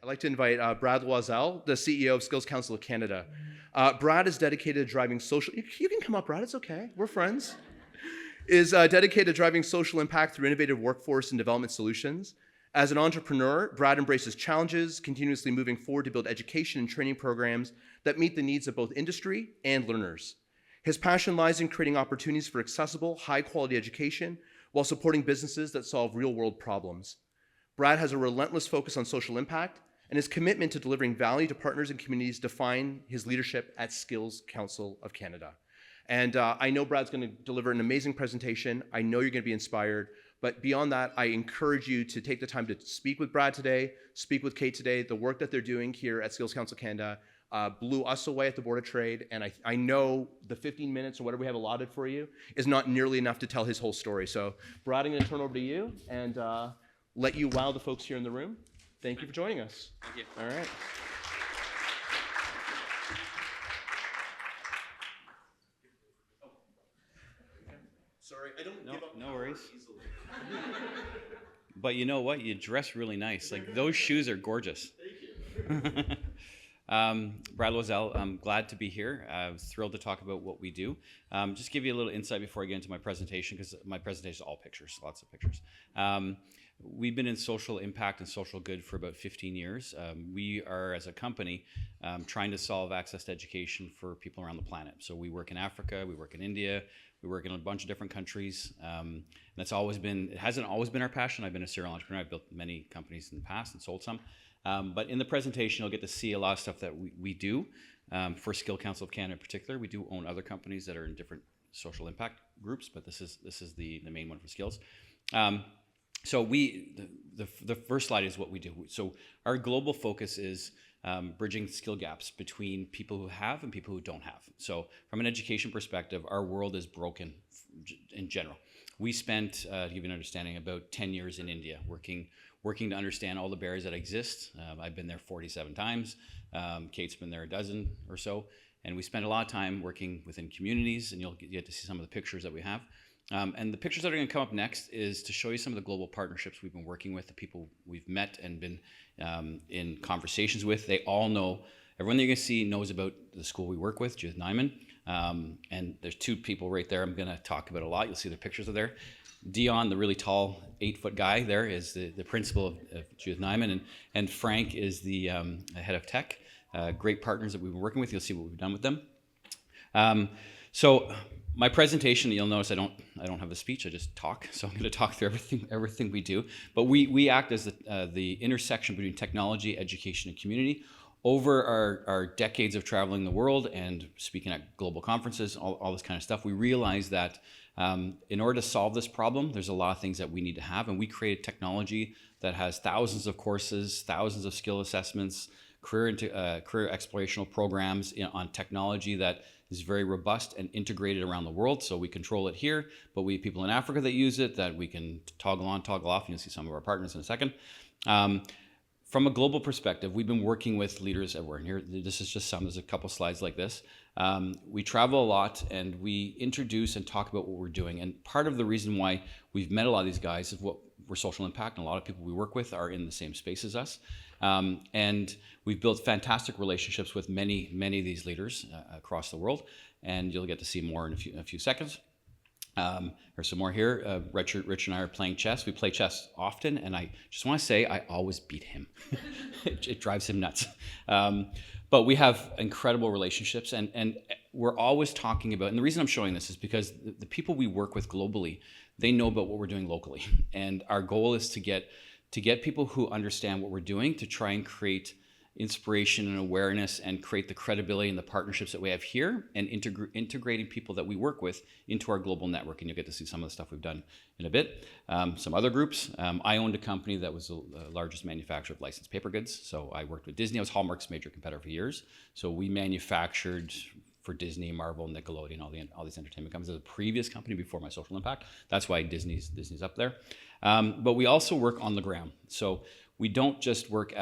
I'd like to invite Brad Loisel, the CEO of Skills Council of Canada. Brad is dedicated to driving social... You can come up, Brad. It's okay. We're friends. Is dedicated to driving social impact through innovative workforce and development solutions. As an entrepreneur, Brad embraces challenges, continuously moving forward to build education and training programs that meet the needs of both industry and learners. His passion lies in creating opportunities for accessible, high-quality education while supporting businesses that solve real-world problems. Brad has a relentless focus on social impact, and his commitment to delivering value to partners and communities define his leadership at Skills Council of Canada. And I know Brad's going to deliver an amazing presentation. I know you're going to be inspired. But beyond that, I encourage you to take the time to speak with Brad today, speak with Kate today. The work that they're doing here at Skills Council Canada blew us away at the Board of Trade. And I know the 15 minutes or whatever we have allotted for you is not nearly enough to tell his whole story. So Brad, I'm going to turn over to you and let you wow the folks here in the room. Thank you for joining us. Thank you. All right. Sorry, I don't give up no worries. Easily. But you know what? You dress really nice. Like, those shoes are gorgeous. Thank you. Brad Loisel, I'm glad to be here. I was thrilled to talk about what we do. Just give you a little insight before I get into my presentation, because my presentation is all pictures, lots of pictures. We've been in social impact and social good for about 15 years. We are, as a company, trying to solve access to education for people around the planet. So we work in Africa, we work in India, we work in a bunch of different countries. And that's always been, it hasn't always been our passion. I've been a serial entrepreneur. I've built many companies in the past and sold some. But in the presentation, you'll get to see a lot of stuff that we do for Skill Council of Canada in particular. We do own other companies that are in different social impact groups, but this is the main one for Skills. So the first slide is what we do. So our global focus is bridging skill gaps between people who have and people who don't have. So from an education perspective, our world is broken in general. We spent, to give you an understanding, about 10 years in India working to understand all the barriers that exist. I've been there 47 times. Kate's been there a dozen or so. And we spent a lot of time working within communities, and you'll get to see some of the pictures that we have. And the pictures that are going to come up next is to show you some of the global partnerships we've been working with, the people we've met and been in conversations with. They all know, everyone that you're going to see knows about the school we work with, Judith Nyman. And there's two people right there I'm going to talk about a lot. You'll see the pictures are there. Dion, the really tall 8-foot guy there, is the principal of Judith Nyman, and Frank is the head of tech. Great partners that we've been working with. You'll see what we've done with them. So my presentation, you'll notice I don't have a speech. I just talk. So I'm going to talk through everything we do. But we act as the intersection between technology, education, and community. Over our decades of traveling the world and speaking at global conferences, all this kind of stuff, we realized that in order to solve this problem, there's a lot of things that we need to have, and we created technology that has thousands of courses, thousands of skill assessments, career explorational programs on technology that is very robust and integrated around the world. So we control it here, but we have people in Africa that use it that we can toggle on, toggle off, and you'll see some of our partners in a second. From a global perspective, we've been working with leaders everywhere. And here, this is just some, there's a couple slides like this. We travel a lot and we introduce and talk about what we're doing. And part of the reason why we've met a lot of these guys is we're social impact, and a lot of people we work with are in the same space as us. And we've built fantastic relationships with many of these leaders across the world. And you'll get to see more in a few seconds. There's some more here. Rich and I are playing chess. We play chess often, and I just want to say I always beat him. It drives him nuts. But we have incredible relationships, and we're always talking about, and the reason I'm showing this is because the people we work with globally, they know about what we're doing locally. And our goal is to get people who understand what we're doing to try and create inspiration and awareness and create the credibility and the partnerships that we have here, and integrating people that we work with into our global network. And you'll get to see some of the stuff we've done in a bit. Some other groups. I owned a company that was the largest manufacturer of licensed paper goods. So I worked with Disney. I was Hallmark's major competitor for years. So we manufactured for Disney, Marvel, Nickelodeon, all these entertainment companies. As a previous company before my social impact. That's why Disney's up there. But we also work on the ground. So we don't just work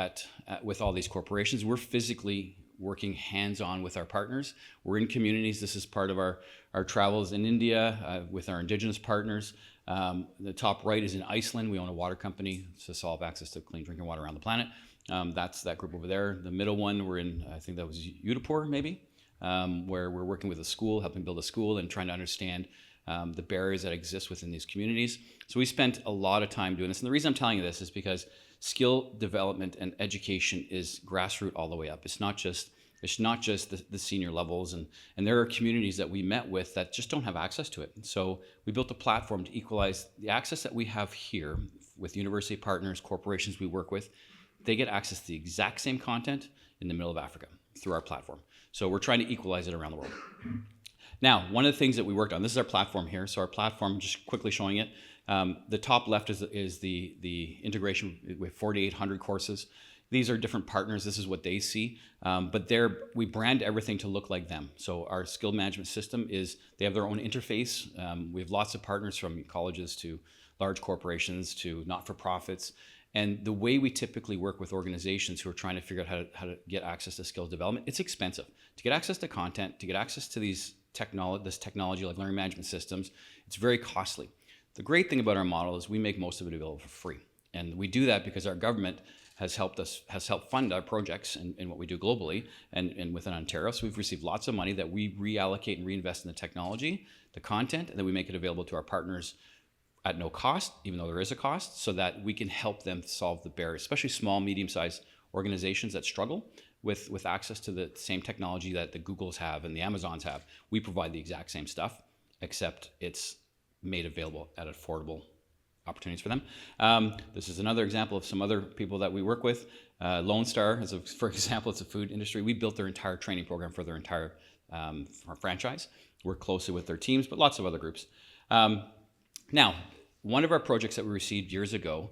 with all these corporations. We're physically working hands-on with our partners. We're in communities. This is part of our travels in India with our indigenous partners. The top right is in Iceland. We own a water company to solve access to clean drinking water around the planet. That's that group over there. The middle one, we're in, I think that was Udaipur maybe, where we're working with a school, helping build a school and trying to understand the barriers that exist within these communities. So we spent a lot of time doing this. And the reason I'm telling you this is because skill development and education is grassroots all the way up. It's not just the senior levels, and there are communities that we met with that just don't have access to it. So we built a platform to equalize the access that we have here with university partners, corporations we work with. They get access to the exact same content in the middle of Africa through our platform. So we're trying to equalize it around the world. Now, one of the things that we worked on, this is our platform here. So our platform, just quickly showing it. The top left is the integration with 4,800 courses. These are different partners. This is what they see. But we brand everything to look like them. So our skill management system they have their own interface. We have lots of partners from colleges to large corporations to not-for-profits. And the way we typically work with organizations who are trying to figure out how to get access to skills development, it's expensive. To get access to content, to get access to this technology like learning management systems, it's very costly. The great thing about our model is we make most of it available for free. And we do that because our government has helped fund our projects and what we do globally and within Ontario. So we've received lots of money that we reallocate and reinvest in the technology, the content, and then we make it available to our partners at no cost, even though there is a cost, so that we can help them solve the barriers, especially small, medium-sized organizations that struggle with access to the same technology that the Googles have and the Amazons have. We provide the exact same stuff, except it's made available at affordable opportunities for them. This is another example of some other people that we work with. Lone Star, for example, it's a food industry. We built their entire training program for their entire franchise. Work closely with their teams, but lots of other groups. Now, one of our projects that we received years ago,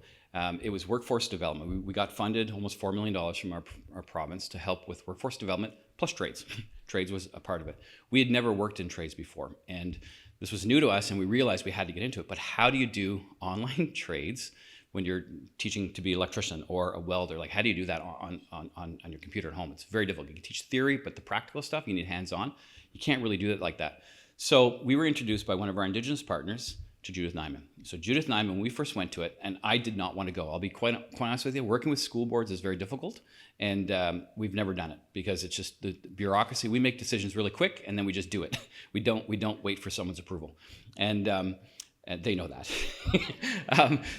it was workforce development. We got funded almost $4 million from our province to help with workforce development, plus trades. Trades was a part of it. We had never worked in trades before, and this was new to us, and we realized we had to get into it. But how do you do online trades when you're teaching to be an electrician or a welder? Like, how do you do that on your computer at home? It's very difficult. You can teach theory, but the practical stuff, you need hands-on. You can't really do it like that. So we were introduced by one of our Indigenous partners to Judith Nyman. So Judith Nyman, when we first went to it, and I did not want to go. I'll be quite honest with you, working with school boards is very difficult, and we've never done it because it's just the bureaucracy. We make decisions really quick, and then we just do it. We don't wait for someone's approval, and they know that.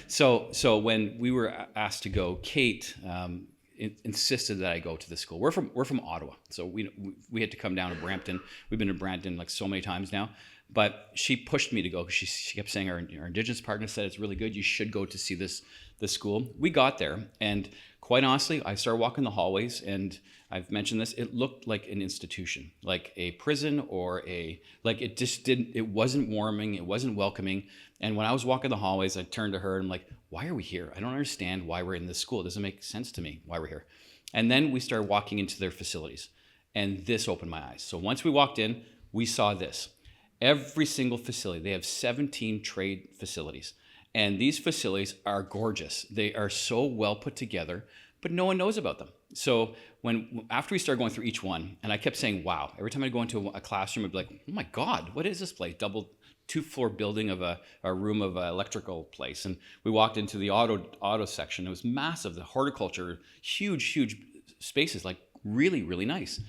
So when we were asked to go, Kate insisted that I go to the school. We're from Ottawa, so we had to come down to Brampton. We've been to Brampton like so many times now. But she pushed me to go because she kept saying our Indigenous partner said it's really good. You should go to see this school. We got there, and quite honestly, I started walking the hallways, and I've mentioned this. It looked like an institution, like a prison or it just didn't. It wasn't warming. It wasn't welcoming. And when I was walking the hallways, I turned to her and I'm like, "Why are we here? I don't understand why we're in this school. It doesn't make sense to me why we're here." And then we started walking into their facilities, and this opened my eyes. So once we walked in, we saw this. Every single facility, they have 17 trade facilities. And these facilities are gorgeous. They are so well put together, but no one knows about them. So after we started going through each one, and I kept saying, wow, every time I go into a classroom, I'd be like, oh my God, what is this place? Two-floor building of a room of an electrical place. And we walked into the auto section. It was massive, the horticulture, huge spaces, like really, really nice.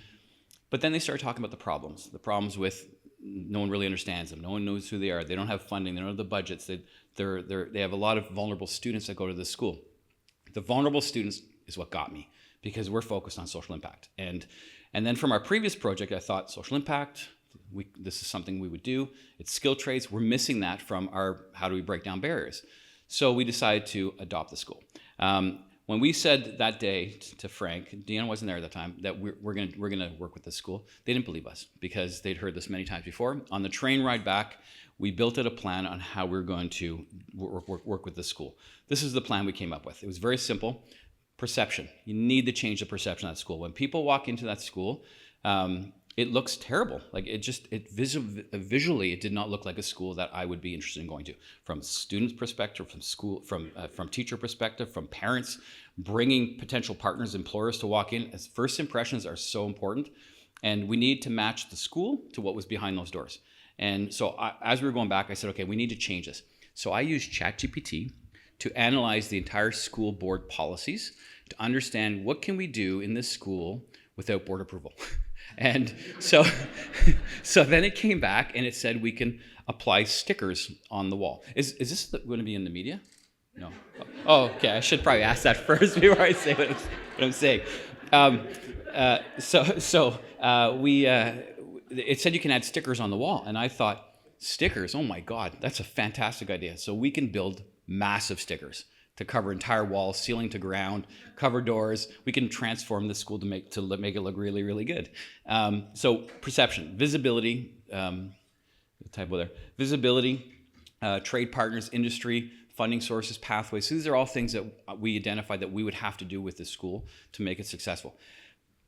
But then they started talking about the problems with no one really understands them. No one knows who they are. They don't have funding. They don't have the budgets. They have a lot of vulnerable students that go to this school. The vulnerable students is what got me because we're focused on social impact. And then from our previous project, I thought social impact, this is something we would do. It's skill trades. We're missing that from our how do we break down barriers. So we decided to adopt the school. When we said that day to Frank, Deanna wasn't there at the time, that we're gonna work with this school, they didn't believe us because they'd heard this many times before. On the train ride back, we built a plan on how we're going to work with this school. This is the plan we came up with. It was very simple. Perception. You need to change the perception of that school. When people walk into that school, it looks terrible. Like visually, it did not look like a school that I would be interested in going to. From students' perspective, from teacher perspective, from parents, bringing potential partners, employers to walk in. As first impressions are so important, and we need to match the school to what was behind those doors. And so as we were going back, I said, okay, we need to change this. So I used ChatGPT to analyze the entire school board policies, to understand what can we do in this school without board approval. And so then it came back and it said we can apply stickers on the wall. Is this going to be in the media? No. Oh, okay. I should probably ask that first before I say what I'm saying. It said you can add stickers on the wall, and I thought, stickers? Oh my God, that's a fantastic idea. So we can build massive stickers to cover entire walls, ceiling to ground, cover doors. We can transform the school to make it look really, really good. So perception, visibility, typo there. Visibility, trade partners, industry, funding sources, pathways. So these are all things that we identified that we would have to do with this school to make it successful.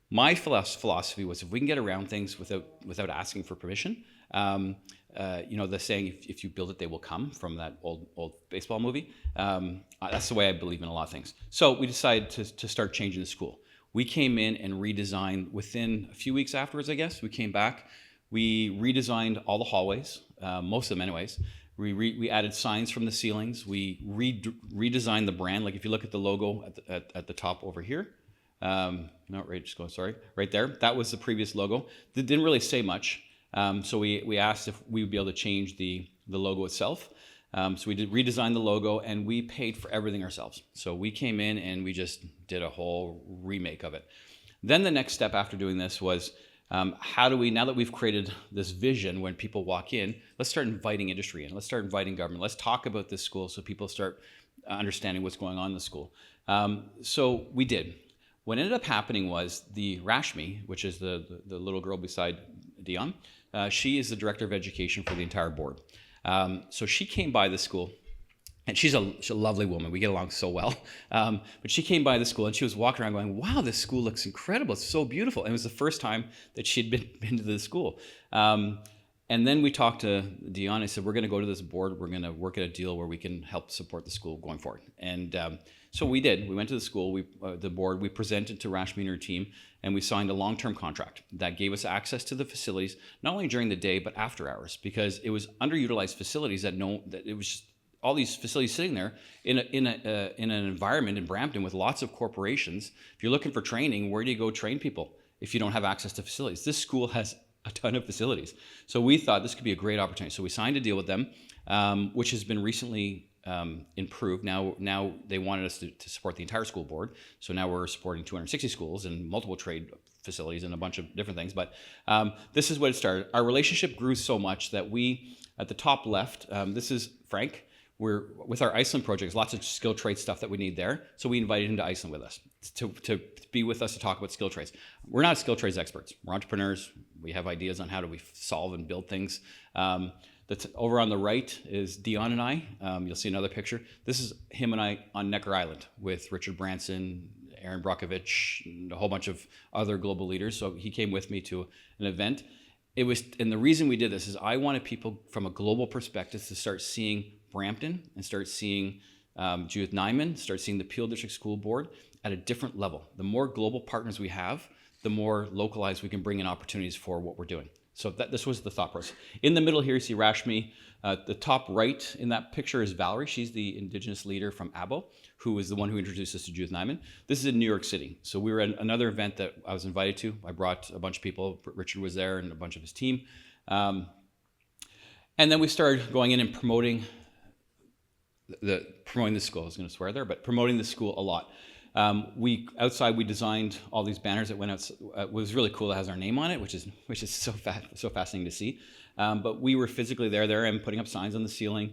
My philosophy was if we can get around things without asking for permission, the saying, if you build it, they will come, from that old baseball movie. That's the way I believe in a lot of things. So we decided to start changing the school. We came in and redesigned within a few weeks afterwards, I guess. We came back. We redesigned all the hallways, most of them anyways. We added signs from the ceilings. We redesigned the brand. Like if you look at the logo at the top over here, right there. That was the previous logo. It didn't really say much. So we asked if we would be able to change the logo itself. So we redesigned the logo, and we paid for everything ourselves. So we came in and we just did a whole remake of it. Then the next step after doing this was, how do we, now that we've created this vision, when people walk in, let's start inviting industry in. Let's start inviting government. Let's talk about this school so people start understanding what's going on in the school. So we did. What ended up happening was the Rashmi, which is the little girl beside Dion, she is the director of education for the entire board. So she came by the school, and she's a lovely woman. We get along so well. But she came by the school, and she was walking around going, wow, this school looks incredible. It's so beautiful. And it was the first time that she'd been to the school. And then we talked to Dion. I said, we're going to go to this board. We're going to work at a deal where we can help support the school going forward. And so we did. We went to the school, the board. We presented to Rashmi and her team, and we signed a long-term contract that gave us access to the facilities, not only during the day, but after hours, because it was underutilized facilities that it was just all these facilities sitting there in an environment in Brampton with lots of corporations. If you're looking for training, where do you go train people if you don't have access to facilities? This school has a ton of facilities. So we thought this could be a great opportunity. So we signed a deal with them, which has been recently improved. Now they wanted us to support the entire school board. So now we're supporting 260 schools and multiple trade facilities and a bunch of different things. But this is what it started. Our relationship grew so much that we, at the top left, this is Frank. We're with our Iceland projects, lots of skill trade stuff that we need there. So we invited him to Iceland with us to be with us to talk about skill trades. We're not skill trades experts. We're entrepreneurs. We have ideas on how do we solve and build things. That's over on the right is Dion and I. You'll see another picture. This is him and I on Necker Island with Richard Branson, Aaron Brockovich, and a whole bunch of other global leaders. So he came with me to an event. And the reason we did this is I wanted people from a global perspective to start seeing Brampton and start seeing Judith Nyman, start seeing the Peel District School Board at a different level. The more global partners we have, the more localized we can bring in opportunities for what we're doing. So this was the thought process. In the middle here, you see Rashmi. The top right in that picture is Valerie. She's the Indigenous leader from ABO, who is the one who introduced us to Judith Nyman. This is in New York City. So we were at another event that I was invited to. I brought a bunch of people. Richard was there and a bunch of his team. And then we started going in and promoting the school. I was going to swear there, but promoting the school a lot. Outside we designed all these banners that went out. It was really cool. It has our name on it, which is so fascinating to see. But we were physically there and putting up signs on the ceiling.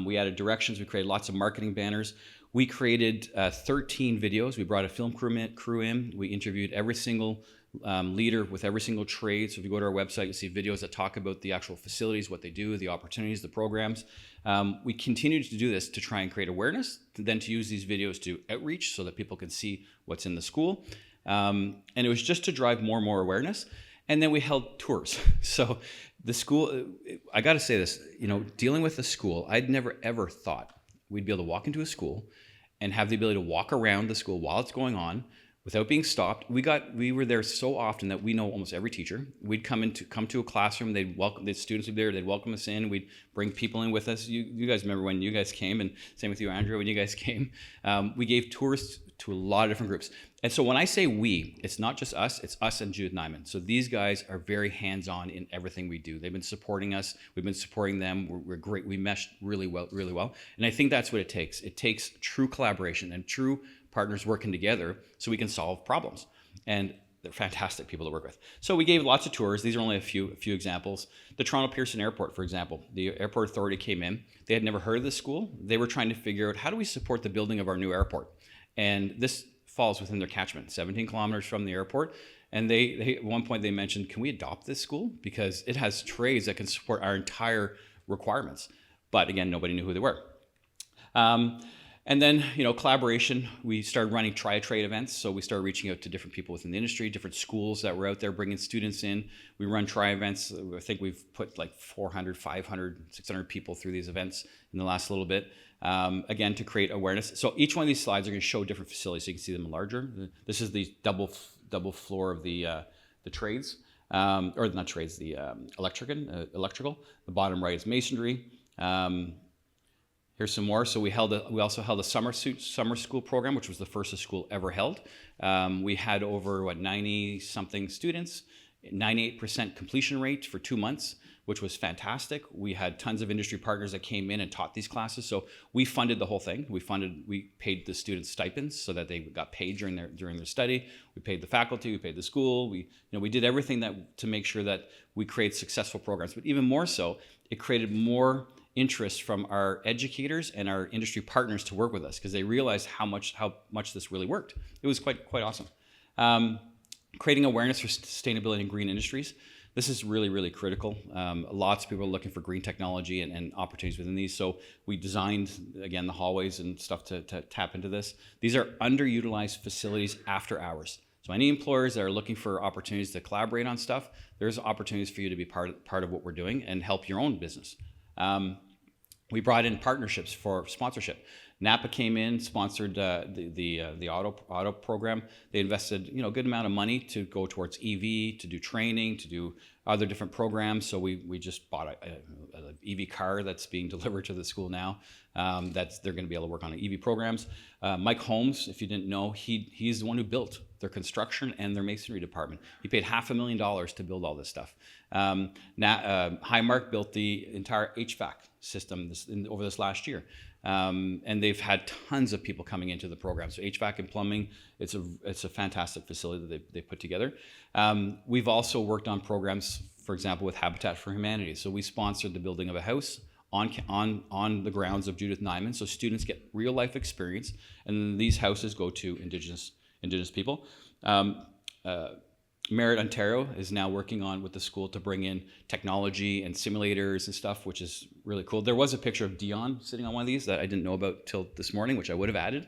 We added directions. We created lots of marketing banners. We created 13 videos. We brought a film crew in. We interviewed every single leader with every single trade. So if you go to our website, you'll see videos that talk about the actual facilities, what they do, the opportunities, the programs. We continued to do this to try and create awareness, then to use these videos to outreach so that people can see what's in the school. And it was just to drive more and more awareness. And then we held tours. So the school, I got to say this, dealing with the school, I'd never ever thought we'd be able to walk into a school and have the ability to walk around the school while it's going on without being stopped. We were there so often that we know almost every teacher. We'd come to a classroom. They'd welcome the students would be there. They'd welcome us in. We'd bring people in with us. You guys remember when you guys came, and same with you, Andrew, when you guys came. We gave tours to a lot of different groups. And so when I say we, it's not just us, it's us and Judith Nyman. So these guys are very hands-on in everything we do. They've been supporting us. We've been supporting them. We're great. We meshed really well. And I think that's what it takes. It takes true collaboration and true partners working together so we can solve problems. And they're fantastic people to work with. So we gave lots of tours. These are only a few examples. The Toronto Pearson Airport, for example, the airport authority came in. They had never heard of this school. They were trying to figure out, how do we support the building of our new airport? And this falls within their catchment, 17 kilometers from the airport. And they at one point they mentioned, can we adopt this school? Because it has trades that can support our entire requirements. But again, nobody knew who they were. And then, collaboration, we started running try-a-trade events. So we started reaching out to different people within the industry, different schools that were out there bringing students in. We run try events. I think we've put like 400, 500, 600 people through these events in the last little bit. Again, to create awareness. So each one of these slides are going to show different facilities, so you can see them larger. This is the double floor of the trades, or not trades, the electrical. The bottom right is masonry. Here's some more. So we also held a summer school program, which was the first the school ever held. We had over 90 something students, 98% completion rate for 2 months, which was fantastic. We had tons of industry partners that came in and taught these classes. So we funded the whole thing. We paid the students stipends so that they got paid during their study. We paid the faculty, we paid the school. We did everything to make sure that we create successful programs. But even more so, it created more interest from our educators and our industry partners to work with us, because they realized how much this really worked. It was quite awesome. Creating awareness for sustainability and green industries. This is really, really critical. Lots of people are looking for green technology and opportunities within these. So we designed, again, the hallways and stuff to tap into this. These are underutilized facilities after hours. So any employers that are looking for opportunities to collaborate on stuff, there's opportunities for you to be part of what we're doing and help your own business. We brought in partnerships for sponsorship. Napa came in, sponsored the auto program. They invested a good amount of money to go towards EV, to do training, to do other different programs. So we just bought an EV car that's being delivered to the school now. They're going to be able to work on EV programs. Mike Holmes, if you didn't know, he's the one who built their construction and their masonry department. He paid $500,000 to build all this stuff. Highmark built the entire HVAC system over this last year. And they've had tons of people coming into the program. So HVAC and plumbing, it's a fantastic facility that they put together. We've also worked on programs, for example, with Habitat for Humanity. So we sponsored the building of a house on the grounds of Judith Nyman, so students get real life experience, and these houses go to Indigenous people. Merritt, Ontario is now working with the school to bring in technology and simulators and stuff, which is really cool. There was a picture of Dion sitting on one of these that I didn't know about till this morning, which I would have added,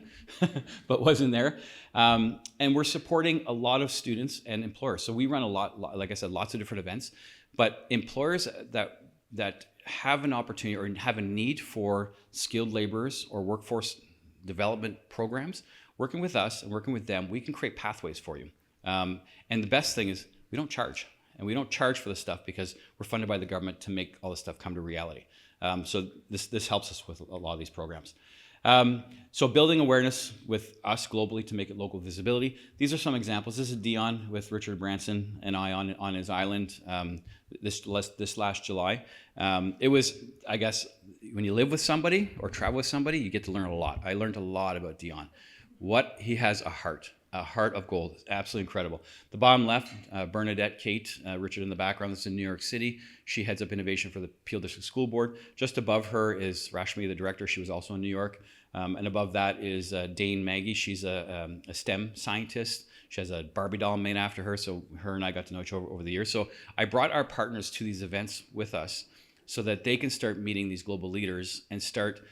but wasn't there. And we're supporting a lot of students and employers. So we run like I said, lots of different events, but employers that have an opportunity or have a need for skilled laborers or workforce development programs, working with us and working with them, we can create pathways for you. And the best thing is we don't charge. And we don't charge for this stuff because we're funded by the government to make all this stuff come to reality. So this helps us with a lot of these programs. So building awareness with us globally to make it local visibility. These are some examples. This is Dion with Richard Branson and I on his island this last July. It was, I guess, when you live with somebody or travel with somebody, you get to learn a lot. I learned a lot about Dion. He has a heart of gold. It's absolutely incredible. The bottom left, Bernadette, Kate, Richard in the background. This is in New York City. She heads up innovation for the Peel District School Board. Just above her is Rashmi, the director. She was also in New York. And above that is Dane Maggie. She's a STEM scientist. She has a Barbie doll made after her. So her and I got to know each other over the years. So I brought our partners to these events with us so that they can start meeting these global leaders and start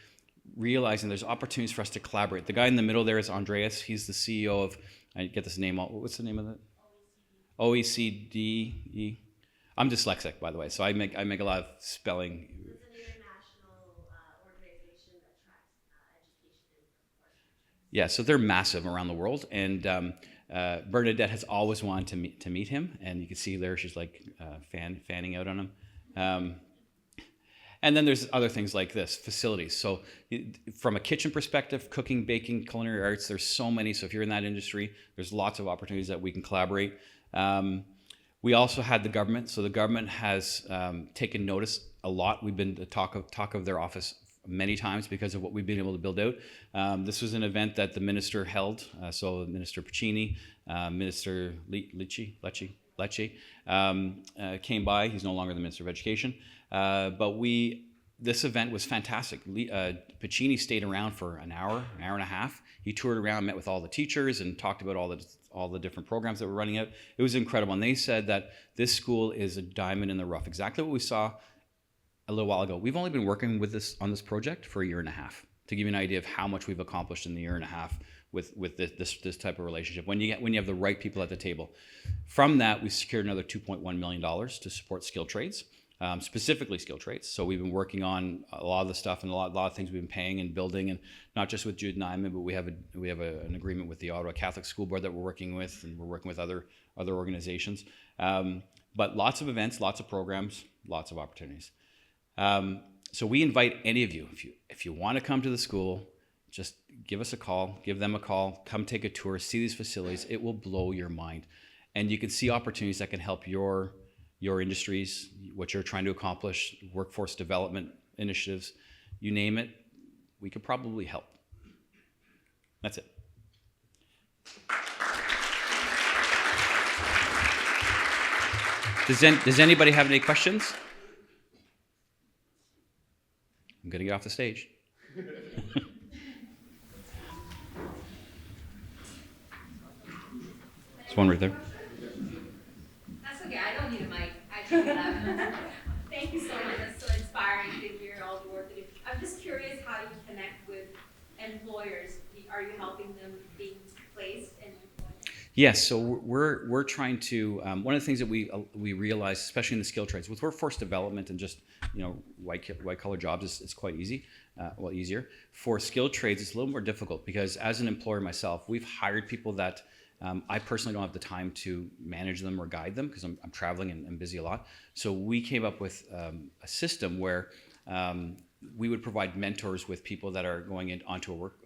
realizing there's opportunities for us to collaborate. The guy in the middle there is Andreas. He's the CEO of, I get this name, what's the name of it? OECD. I'm dyslexic, by the way, so I make a lot of spelling. It's an international organization that tracks education in foreign countries. Yeah, so they're massive around the world, and Bernadette has always wanted to meet him, and you can see there she's like fanning out on him. And then there's other things like this, facilities. So from a kitchen perspective, cooking, baking, culinary arts, there's so many. So if you're in that industry, there's lots of opportunities that we can collaborate. We also had the government. So the government has taken notice a lot. We've been the talk of their office many times because of what we've been able to build out. This was an event that the minister held. So Minister Piccini, Minister Lecce came by. He's no longer the Minister of Education. But this event was fantastic. Piccini stayed around for an hour and a half. He toured around, met with all the teachers, and talked about all the different programs that were running out. It was incredible. And they said that this school is a diamond in the rough. Exactly what we saw a little while ago. We've only been working on this project for a year and a half, to give you an idea of how much we've accomplished in the year and a half with this type of relationship. When you have the right people at the table. From that, we secured another $2.1 million to support skilled trades. Specifically skilled trades. So we've been working on a lot of the stuff and a lot of things we've been paying and building, and not just with Jude Nyman, but we have an agreement with the Ottawa Catholic School Board that we're working with, and we're working with other organizations. But lots of events, lots of programs, lots of opportunities. So we invite any of you, if you want to come to the school, just give us a call, give them a call, come take a tour, see these facilities. It will blow your mind, and you can see opportunities that can help your industries, what you're trying to accomplish, workforce development initiatives, you name it, we could probably help. That's it. Does anybody have any questions? I'm going to get off the stage. There's one right there. Okay, I don't need a mic. I can get up. Thank you so much. That's so inspiring to hear all the work that you. I'm just curious how you connect with employers. Are you helping them being placed in employment? Yes, so we're trying to. One of the things that we realize, especially in the skilled trades, with workforce development and just white collar jobs, it's quite easy. Easier. For skilled trades, it's a little more difficult because as an employer myself, we've hired people that. I personally don't have the time to manage them or guide them because I'm traveling and I'm busy a lot. So we came up with a system where we would provide mentors with people that are going onto work.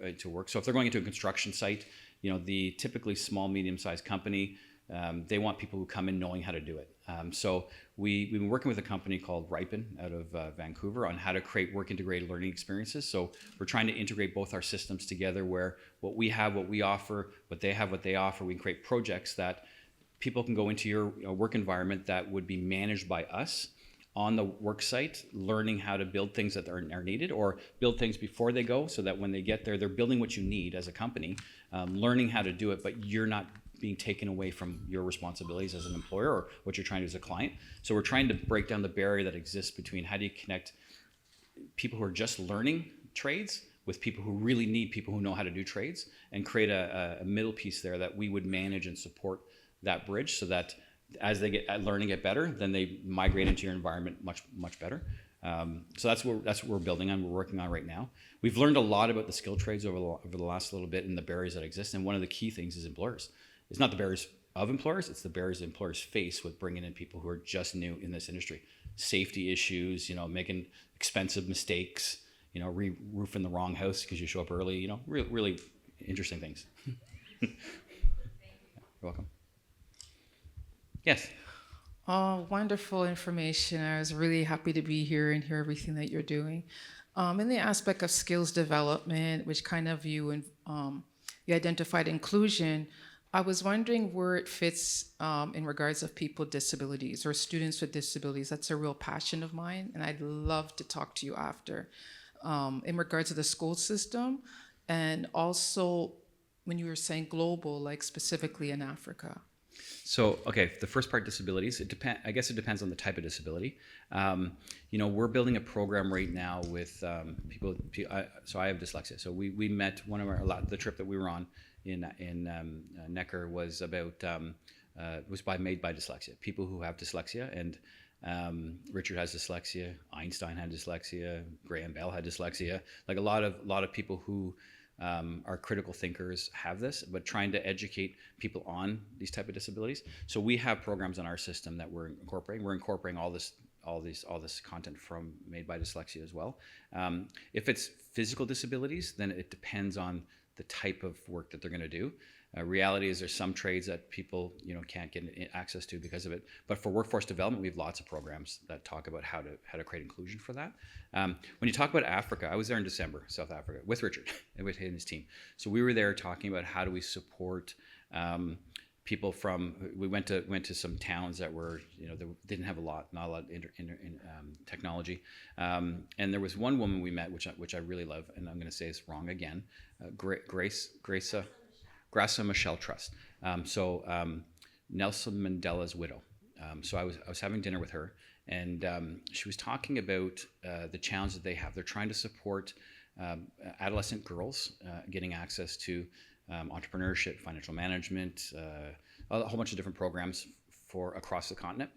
So if they're going into a construction site, the typically small, medium-sized company, they want people who come in knowing how to do it. So we've been working with a company called L.E.A.P out of Vancouver on how to create work-integrated learning experiences. So we're trying to integrate both our systems together where what we have, what we offer, what they have, what they offer. We can create projects that people can go into your work environment that would be managed by us on the work site, learning how to build things that are needed or build things before they go so that when they get there, they're building what you need as a company, learning how to do it, but you're not being taken away from your responsibilities as an employer or what you're trying to do as a client. So we're trying to break down the barrier that exists between how do you connect people who are just learning trades with people who really need people who know how to do trades and create a middle piece there that we would manage and support that bridge so that as they get learning it better, then they migrate into your environment much better. So that's what we're building on, we're working on right now. We've learned a lot about the skilled trades over the last little bit and the barriers that exist. And one of the key things is employers. It's not the barriers of employers, it's the barriers employers face with bringing in people who are just new in this industry. Safety issues, making expensive mistakes, re-roofing the wrong house because you show up early, really interesting things. You're welcome. Yes. Oh, wonderful information. I was really happy to be here and hear everything that you're doing. In the aspect of skills development, which kind of you identified inclusion, I was wondering where it fits in regards of people with disabilities or students with disabilities. That's a real passion of mine, and I'd love to talk to you after. In regards to the school system, and also when you were saying global, like specifically in Africa. So, okay, the first part, disabilities. I guess it depends on the type of disability. We're building a program right now with people. So I have dyslexia. So we met the trip that we were on in Necker was about made by dyslexia. People who have dyslexia, and Richard has dyslexia. Einstein had dyslexia. Graham Bell had dyslexia. Like a lot of people who our critical thinkers have this, but trying to educate people on these type of disabilities. So we have programs in our system that we're incorporating. We're incorporating all this content made by dyslexia as well. If it's physical disabilities, then it depends on the type of work that they're going to do. Reality is there's some trades that people can't get access to because of it. But for workforce development, we have lots of programs that talk about how to create inclusion for that. When you talk about Africa, I was there in December, South Africa, with Richard and with his team. So we were there talking about how do we support people we went to some towns that were they didn't have not a lot of technology, and there was one woman we met which I really love, and I'm going to say this wrong again, Graça Michelle Trust. Nelson Mandela's widow. So I was having dinner with her, and she was talking about the challenge that they have. They're trying to support adolescent girls getting access to entrepreneurship, financial management, a whole bunch of different programs across the continent.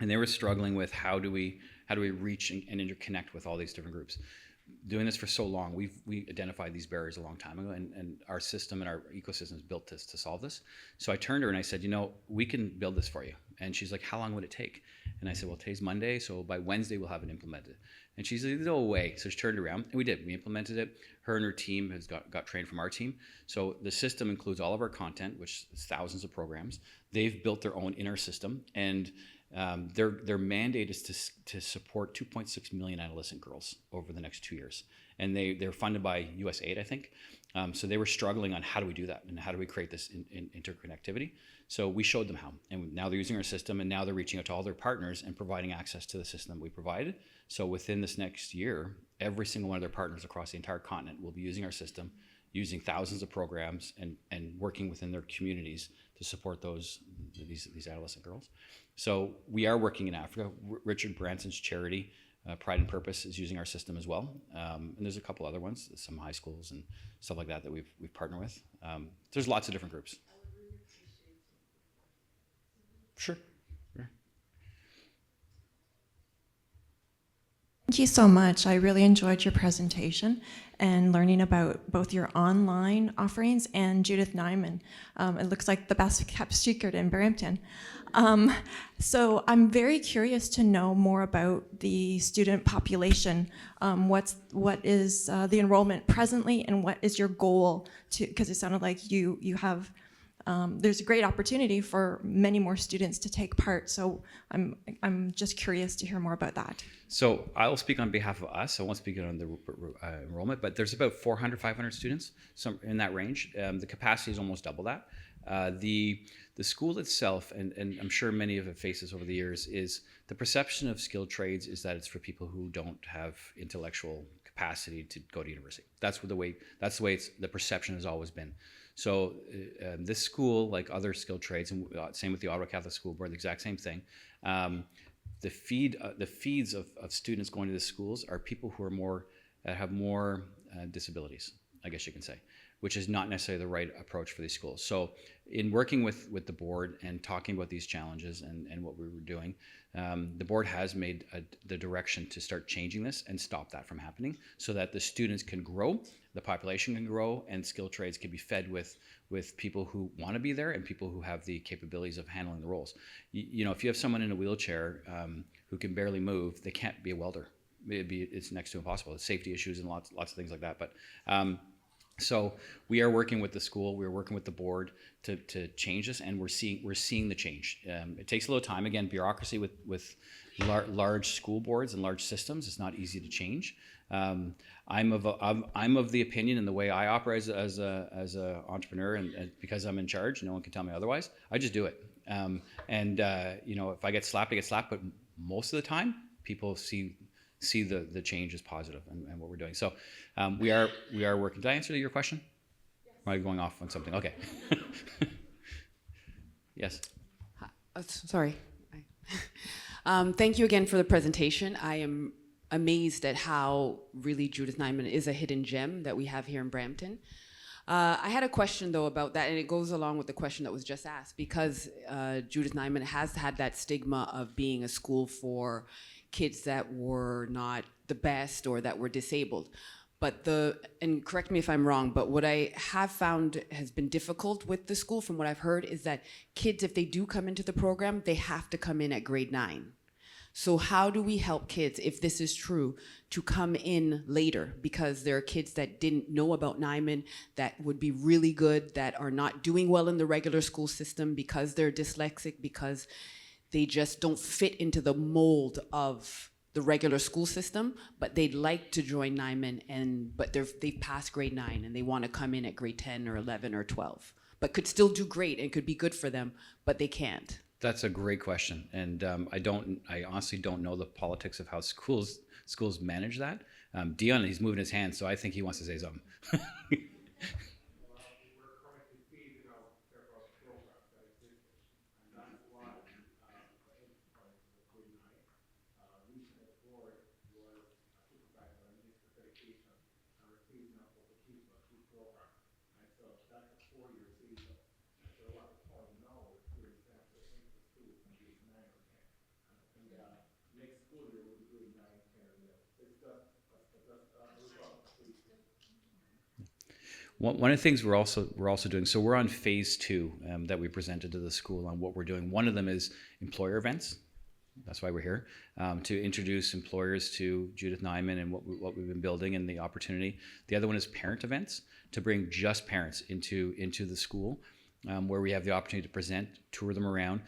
And they were struggling with how do we reach and interconnect with all these different groups. Doing this for so long, we identified these barriers a long time ago, and our system and our ecosystem is built to solve this. So I turned to her and I said, we can build this for you. And she's like, how long would it take? And I said, well, today's Monday, so by Wednesday we'll have it implemented. And she's like, no way. So she turned around, and we did. We implemented it. Her and her team has got trained from our team. So the system includes all of our content, which is thousands of programs. They've built their own inner system, and their mandate is to support 2.6 million adolescent girls over the next 2 years, and they're funded by USAID, I think. So they were struggling on how do we do that and how do we create this interconnectivity. So we showed them how, and now they're using our system, and now they're reaching out to all their partners and providing access to the system that we provided. So within this next year, every single one of their partners across the entire continent will be using our system, using thousands of programs and working within their communities to support these adolescent girls. So we are working in Africa. Richard Branson's charity, Pride and Purpose, is using our system as well. And there's a couple other ones, some high schools and stuff like that we've partnered with. There's lots of different groups. Sure. Thank you so much. I really enjoyed your presentation and learning about both your online offerings and Judith Nyman. It looks like the best kept secret in Brampton. So I'm very curious to know more about the student population. What is the enrollment presently, and what is your goal because it sounded like you have there's a great opportunity for many more students to take part. So I'm just curious to hear more about that. So I'll speak on behalf of us. I won't speak on the enrollment, but there's about 400, 500 students, some in that range. The capacity is almost double that. The school itself, and I'm sure many of it faces over the years, is the perception of skilled trades is that it's for people who don't have intellectual capacity to go to university. That's the way the perception has always been. So this school, like other skilled trades, and same with the Ottawa Catholic School Board, the exact same thing. The feeds of students going to the schools are people who are have more disabilities, I guess you can say, which is not necessarily the right approach for these schools. So in working with the board and talking about these challenges and what we were doing, the board has made the direction to start changing this and stop that from happening so that the students can grow, the population can grow, and skilled trades can be fed with people who want to be there and people who have the capabilities of handling the roles. You know, if you have someone in a wheelchair who can barely move, they can't be a welder. It's next to impossible. It's safety issues and lots of things like that. But so we are working with the school, we're working with the board to change this, and we're seeing the change. It takes a little time. Again, bureaucracy with large school boards and large systems, it's not easy to change. I'm of the opinion, and the way I operate as a entrepreneur, and because I'm in charge, no one can tell me otherwise. I just do it. You know, if I get slapped, I get slapped. But most of the time, people see the change as positive and what we're doing. So we are working. Did I answer your question? Yes. Am I going off on something? Okay. Yes. Sorry. Thank you again for the presentation. I am amazed at how really Judith Nyman is a hidden gem that we have here in Brampton. I had a question though about that, and it goes along with the question that was just asked, because Judith Nyman has had that stigma of being a school for kids that were not the best or that were disabled. But and correct me if I'm wrong, but what I have found has been difficult with the school, from what I've heard, is that kids, if they do come into the program, they have to come in at grade 9. So how do we help kids, if this is true, to come in later? Because there are kids that didn't know about Nyman that would be really good, that are not doing well in the regular school system because they're dyslexic, because they just don't fit into the mold of the regular school system, but they'd like to join Nyman, but they've passed grade 9 and they want to come in at grade 10 or 11 or 12, but could still do great and could be good for them, but they can't. That's a great question, and I honestly don't know the politics of how schools manage that. Dion, he's moving his hand, so I think he wants to say something. One of the things we're also doing, so we're on phase 2 that we presented to the school on what we're doing. One of them is employer events. That's why we're here, to introduce employers to Judith Nyman and what we've been building and the opportunity. The other one is parent events, to bring just parents into the school, where we have the opportunity to present, tour them around.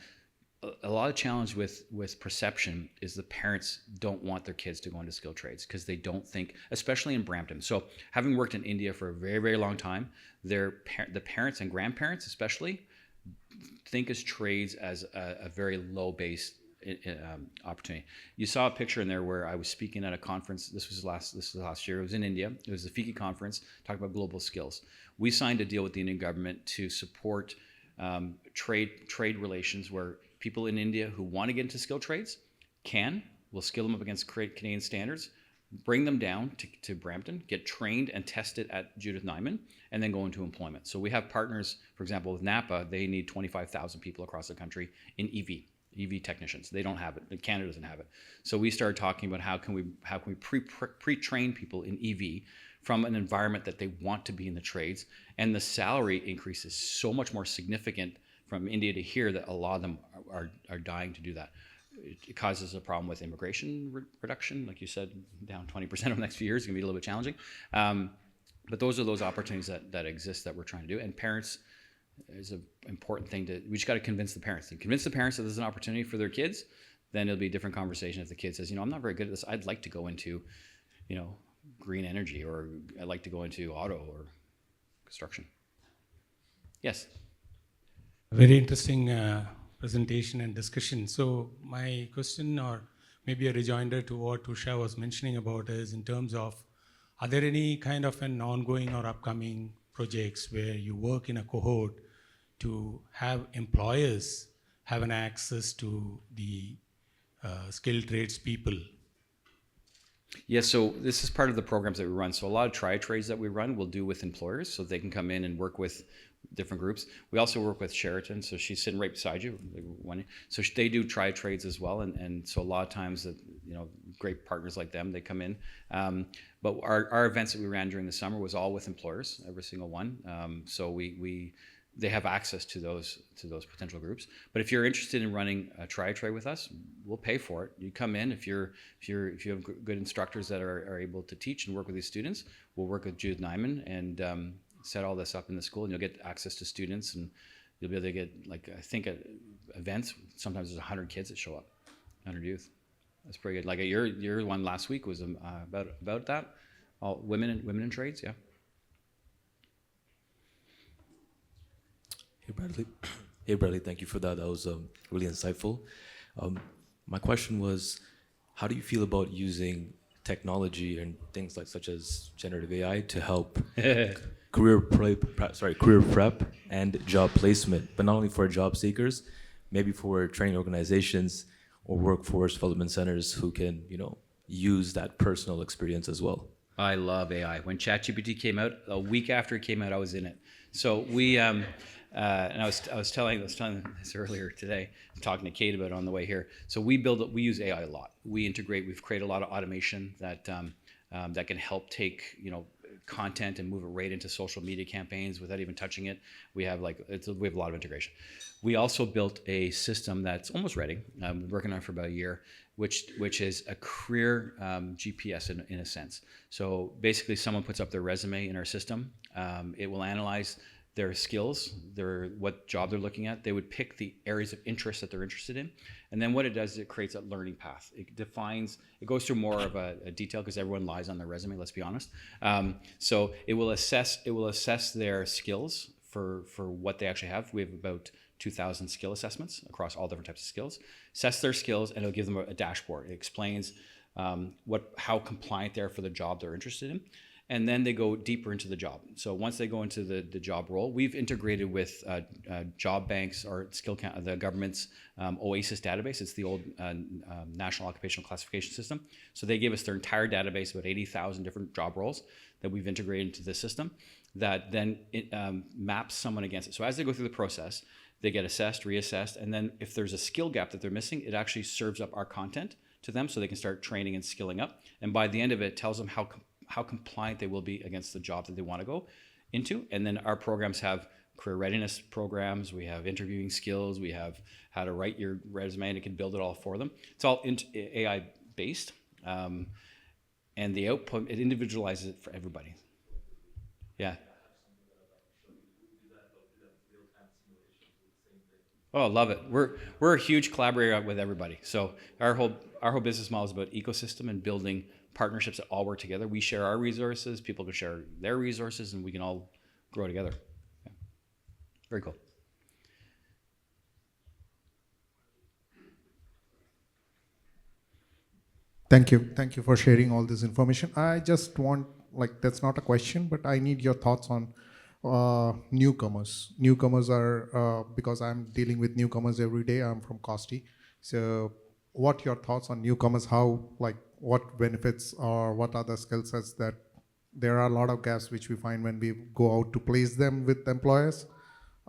A lot of challenge with perception is the parents don't want their kids to go into skilled trades because they don't think, especially in Brampton. So having worked in India for a very, very long time, the parents and grandparents especially think as trades as a very low base opportunity. You saw a picture in there where I was speaking at a conference. This was last year. It was in India. It was the FICCI conference talking about global skills. We signed a deal with the Indian government to support trade relations where people in India who want to get into skilled trades we'll skill them up against Canadian standards, bring them down to Brampton, get trained and tested at Judith Nyman, and then go into employment. So we have partners, for example, with Napa. They need 25,000 people across the country in EV technicians. They don't have it. Canada doesn't have it. So we started talking about how can we pre-train people in EV from an environment that they want to be in the trades, and the salary increase is so much more significant from India to here that a lot of them are dying to do that. It causes a problem with immigration reduction, like you said, down 20% over the next few years is going to be a little bit challenging. But those are those opportunities that exist that we're trying to do. And parents is an important thing we just got to convince the parents. And convince the parents that there's an opportunity for their kids, then it'll be a different conversation if the kid says, I'm not very good at this. I'd like to go into, green energy, or I'd like to go into auto or construction. Yes. Very interesting presentation and discussion. So my question, or maybe a rejoinder to what Usha was mentioning about, is in terms of, are there any kind of an ongoing or upcoming projects where you work in a cohort to have employers have an access to the skilled trades people? Yeah, so this is part of the programs that we run. So a lot of tri-trades that we run we'll do with employers, so they can come in and work with different groups. We also work with Sheraton, so she's sitting right beside you. So they do tri-trades as well, and so a lot of times that great partners like them, they come in. But our events that we ran during the summer was all with employers, every single one. So they have access to those potential groups. But if you're interested in running a tri-trade with us, we'll pay for it. You come in if you have good instructors that are able to teach and work with these students. We'll work with Judith Nyman and set all this up in the school, and you'll get access to students, and you'll be able to get, I think at events sometimes there's 100 kids that show up, 100 youth. That's pretty good. Like your one last week was about that, all women in trades, yeah. Hey Bradley, thank you for that. That was really insightful. My question was, how do you feel about using technology and things such as generative AI to help career prep and job placement, but not only for job seekers, maybe for training organizations or workforce development centers who can, use that personal experience as well? I love AI. When ChatGPT came out, a week after it came out, I was in it. So we, and I was telling this earlier today, talking to Kate about it on the way here. So we use AI a lot. We've created a lot of automation that that can help take, content and move it right into social media campaigns without even touching it. We have we have a lot of integration. We also built a system that's almost ready. We've been working on it for about a year, which is a career GPS in a sense. So basically, someone puts up their resume in our system. It will analyze their skills, what job they're looking at. They would pick the areas of interest that they're interested in. And then what it does is it creates a learning path. It goes through more of a detail because everyone lies on their resume, let's be honest. So it will assess their skills for what they actually have. We have about 2,000 skill assessments across all different types of skills. Assess their skills, and it'll give them a dashboard. It explains how compliant they are for the job they're interested in. And then they go deeper into the job. So once they go into the job role, we've integrated with job banks or the government's OASIS database. It's the old National Occupational Classification System. So they gave us their entire database, about 80,000 different job roles that we've integrated into the system that then maps someone against it. So as they go through the process, they get assessed, reassessed, and then if there's a skill gap that they're missing, it actually serves up our content to them so they can start training and skilling up. And by the end of it, it tells them how compliant they will be against the job that they want to go into. And then our programs have career readiness programs, we have interviewing skills, we have how to write your resume, and it can build it all for them. It's all AI based. And the output, it individualizes it for everybody. Yeah. Oh, love it. We're a huge collaborator with everybody. So our whole business model is about ecosystem and building partnerships that all work together. We share our resources, people can share their resources, and we can all grow together. Yeah. Very cool. Thank you. Thank you for sharing all this information. I just want, that's not a question, but I need your thoughts on newcomers. Newcomers are, because I'm dealing with newcomers every day, I'm from Costi. So what your thoughts on newcomers, what benefits or what other skill sets that there are a lot of gaps which we find when we go out to place them with employers.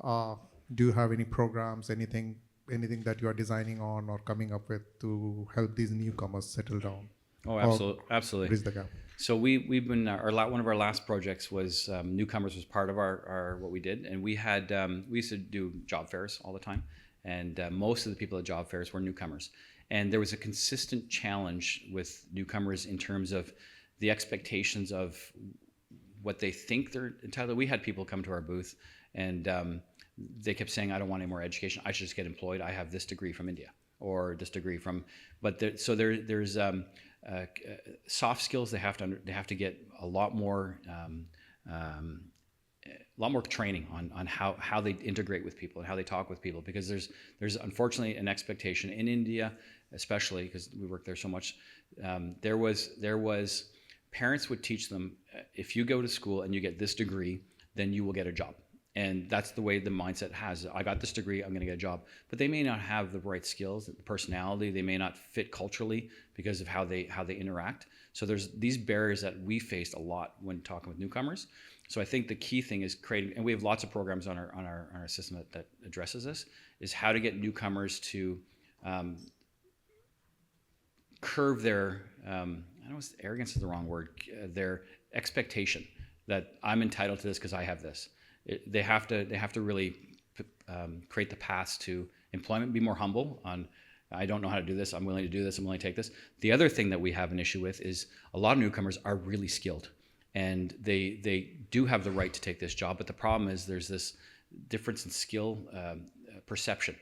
Do you have any programs, anything that you are designing on or coming up with to help these newcomers settle down? Oh, absolutely. Bridge the gap. So we've been one of our last projects was newcomers was part of our what we did, and we used to do job fairs all the time, and most of the people at job fairs were newcomers, and there was a consistent challenge with newcomers in terms of the expectations of what they think they're entitled. We had people come to our booth, and they kept saying, "I don't want any more education. I should just get employed. I have this degree from India or this degree from," but there's soft skills. They have to get a lot more training on how they integrate with people and how they talk with people, because there's unfortunately an expectation in India, especially because we work there so much. There was parents would teach them, if you go to school and you get this degree, then you will get a job. And that's the way the mindset has. I got this degree, I'm going to get a job. But they may not have the right skills, the personality. They may not fit culturally because of how they interact. So there's these barriers that we faced a lot when talking with newcomers. So I think the key thing is creating, and we have lots of programs on our system that addresses this, is how to get newcomers to curve their, I don't know if arrogance is the wrong word, their expectation that I'm entitled to this because I have this. They have to really create the paths to employment, be more humble on, I don't know how to do this, I'm willing to do this, I'm willing to take this. The other thing that we have an issue with is a lot of newcomers are really skilled, and they do have the right to take this job, but the problem is there's this difference in skill perception.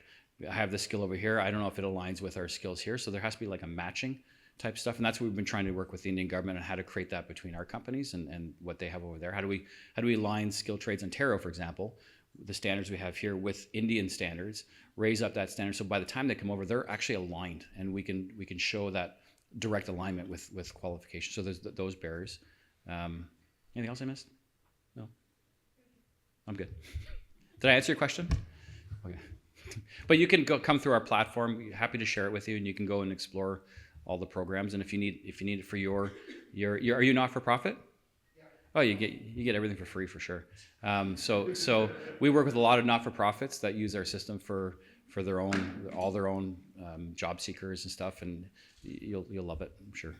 I have this skill over here, I don't know if it aligns with our skills here, so there has to be like a matching type stuff, and that's what we've been trying to work with the Indian government on how to create that between our companies and what they have over there. How do we align Skilled Trades Ontario, for example, the standards we have here with Indian standards, raise up that standard so by the time they come over, they're actually aligned, and we can show that direct alignment with qualifications. So there's those barriers. Anything else I missed? No? I'm good. Did I answer your question? Okay. But you can come through our platform. We're happy to share it with you, and you can go and explore all the programs, and if you need it for your are you not for profit? Yeah. Oh, you get everything for free for sure. So we work with a lot of not for profits that use our system for all their own job seekers and stuff, and you'll love it, I'm sure.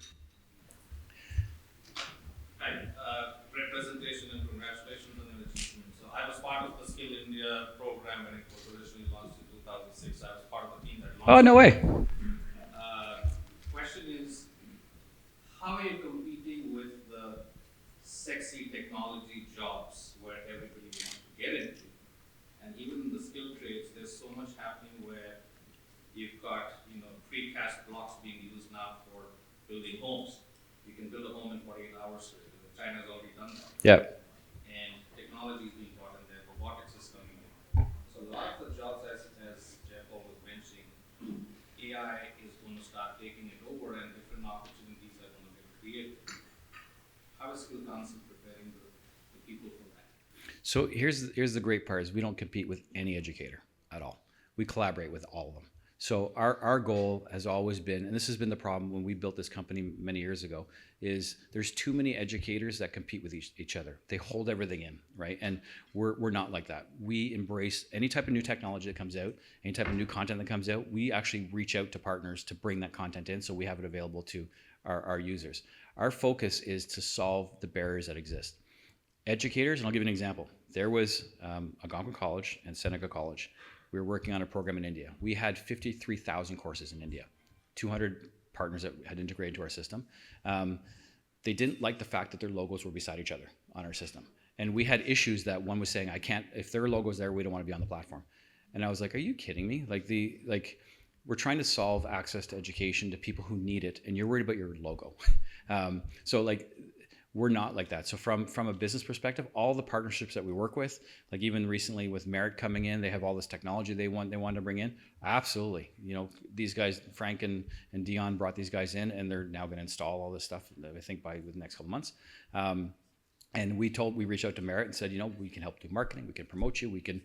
Hi, great presentation and congratulations on your achievement. So I was part of the Skill India program when it was originally launched in 2006. I was part of the team that launched. Oh, no way. Question is, how are you competing with the sexy technology jobs where everybody wants to get into? And even in the skill trades, there's so much happening where you've got, precast blocks being used now for building homes. You can build a home in 48 hours. China's already done that. Yeah. And technology is being brought in there. Robotics is coming in. So a lot of the jobs, as Jeff was mentioning, AI is going to start taking it over, and different opportunities are going to get created. How is Skill Council preparing the people for that? So here's the great part is we don't compete with any educator at all. We collaborate with all of them. So our goal has always been, and this has been the problem when we built this company many years ago, is there's too many educators that compete with each other. They hold everything in, right? And we're not like that. We embrace any type of new technology that comes out, any type of new content that comes out. We actually reach out to partners to bring that content in so we have it available to our users. Our focus is to solve the barriers that exist. Educators, and I'll give you an example. There was Algonquin College and Seneca College. We were working on a program in India. We had 53,000 courses in India, 200 partners that had integrated into our system. They didn't like the fact that their logos were beside each other on our system. And we had issues that one was saying, I can't, if their logo's there, we don't want to be on the platform. And I was like, are you kidding me? We're trying to solve access to education to people who need it, and you're worried about your logo. We're not like that. So from a business perspective, all the partnerships that we work with, like even recently with Merit coming in, they have all this technology they want to bring in. Absolutely. These guys, Frank and Dion brought these guys in, and they're now going to install all this stuff, I think, by the next couple of months. And we reached out to Merit and said, we can help do marketing, we can promote you, we can,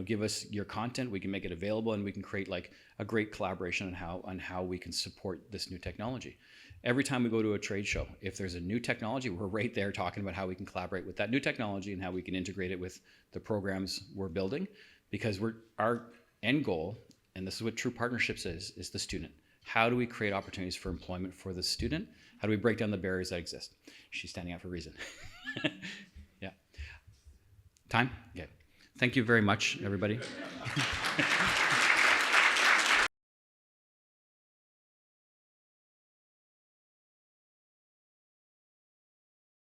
give us your content, we can make it available, and we can create like a great collaboration on how we can support this new technology. Every time we go to a trade show, if there's a new technology, we're right there talking about how we can collaborate with that new technology and how we can integrate it with the programs we're building, because our end goal, and this is what true partnerships is the student. How do we create opportunities for employment for the student? How do we break down the barriers that exist? She's standing out for a reason. Yeah. Time? Okay. Thank you very much, everybody.